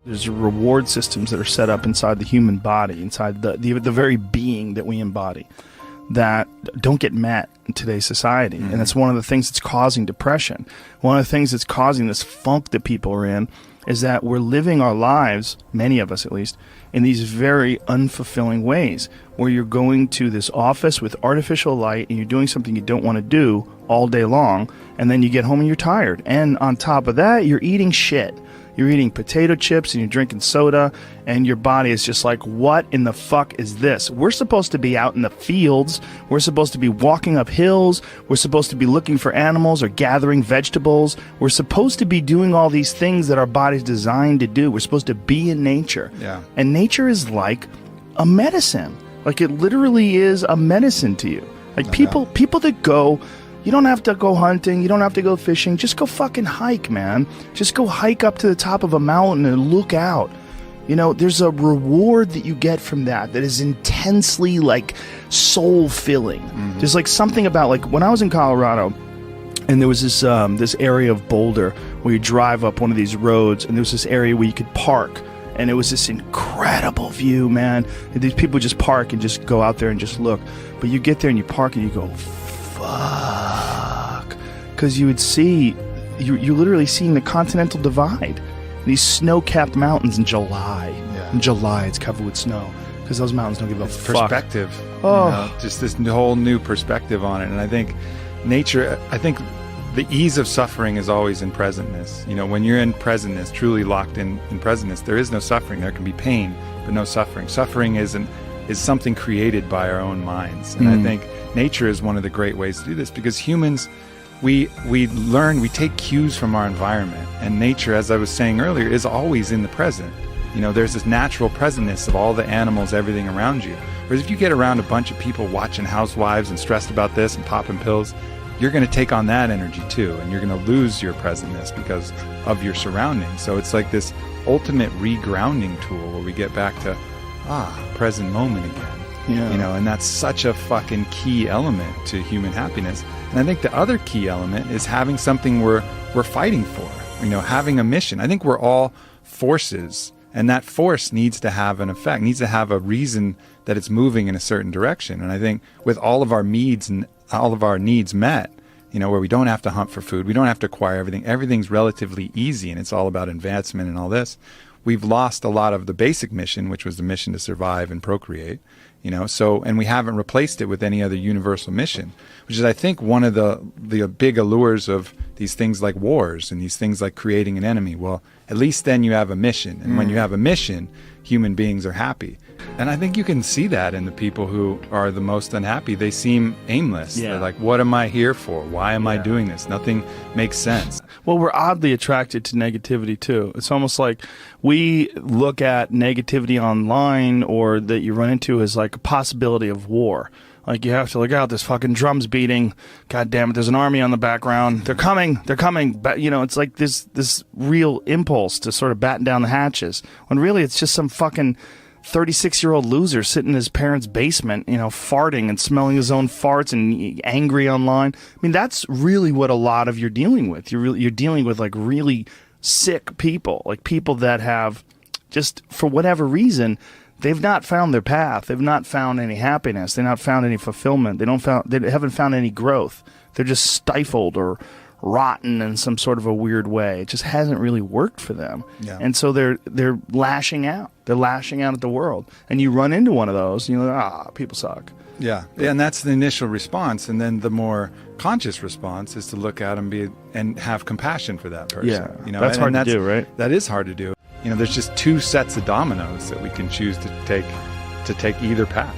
There's reward systems that are set up inside the human body, inside the very being that we embody, that don't get met in today's society. Mm-hmm. And that's one of the things that's causing depression. One of the things that's causing this funk that people are in is that we're living our lives, many of us at least, in these very unfulfilling ways, where you're going to this office with artificial light and you're doing something you don't want to do all day long, and then you get home and you're tired. And on top of that, you're eating shit. You're eating potato chips and you're drinking soda, and your body is just like, what in the fuck is this? We're supposed to be out in the fields. We're supposed to be walking up hills. We're supposed to be looking for animals or gathering vegetables. We're supposed to be doing all these things that our body's designed to do. We're supposed to be in nature. Yeah. And nature is like a medicine. Like, it literally is a medicine to you. Like, people that go... You don't have to go hunting. You don't have to go fishing. Just go fucking hike, man. Just go hike up to the top of a mountain and look out. You know, there's a reward that you get from that is intensely, like, soul-filling. Mm-hmm. There's, like, something about, like, when I was in Colorado, and there was this this area of Boulder where you drive up one of these roads, and there was this area where you could park. And it was this incredible view, man. And these people just park and just go out there and just look. But you get there and you park and you go, fuck, because you would see, you're literally seeing the Continental Divide, these snow-capped mountains in July. Yeah. In July, it's covered with snow because those mountains don't give a fuck. Perspective. Oh, you know, just this whole new perspective on it. And I think nature, I think the ease of suffering is always in presentness. You know, when you're in presentness, truly locked in presentness, there is no suffering. There can be pain, but no suffering. Suffering is something created by our own minds. And I think nature is one of the great ways to do this, because humans, we take cues from our environment, and nature, as I was saying earlier, is always in the present. You know, there's this natural presentness of all the animals, everything around you. Whereas if you get around a bunch of people watching Housewives and stressed about this and popping pills, you're going to take on that energy too, and you're going to lose your presentness because of your surroundings. So it's like this ultimate regrounding tool where we get back to present moment again. Yeah. You know, and that's such a fucking key element to human happiness. And I think the other key element is having something we're fighting for, you know, having a mission. I think we're all forces, and that force needs to have an effect, needs to have a reason that it's moving in a certain direction. And I think with all of our needs and all of our needs met, you know, where we don't have to hunt for food, we don't have to acquire everything, everything's relatively easy, and it's all about advancement and all this, we've lost a lot of the basic mission, which was the mission to survive and procreate. You know, so, and we haven't replaced it with any other universal mission, which is, I think, one of the big allures of these things like wars and these things like creating an enemy. Well, at least then you have a mission. And when you have a mission, human beings are happy. And I think you can see that in the people who are the most unhappy. They seem aimless. Yeah. They're like, what am I here for? Why am I doing this? Nothing makes sense. Well, we're oddly attracted to negativity too. It's almost like we look at negativity online or that you run into as like a possibility of war. Like, you have to look out, this fucking drum's beating. God damn it, there's an army on the background. They're coming. But, you know, it's like this real impulse to sort of batten down the hatches. When really it's just some fucking 36-year-old loser sitting in his parents' basement, you know, farting and smelling his own farts and angry online. I mean, that's really what a lot of you're dealing with. You're dealing with, like, really sick people. Like, people that have just, for whatever reason, they've not found their path. They've not found any happiness. They've not found any fulfillment. They haven't found any growth. They're just stifled or rotten in some sort of a weird way. It just hasn't really worked for them. Yeah. And so they're lashing out. They're lashing out at the world. And you run into one of those, and you're like, people suck. Yeah, and that's the initial response, and then the more conscious response is to look at them and have compassion for that person. Yeah, you know, that's hard to do, right? That is hard to do. You know, there's just two sets of dominoes that we can choose to take either path.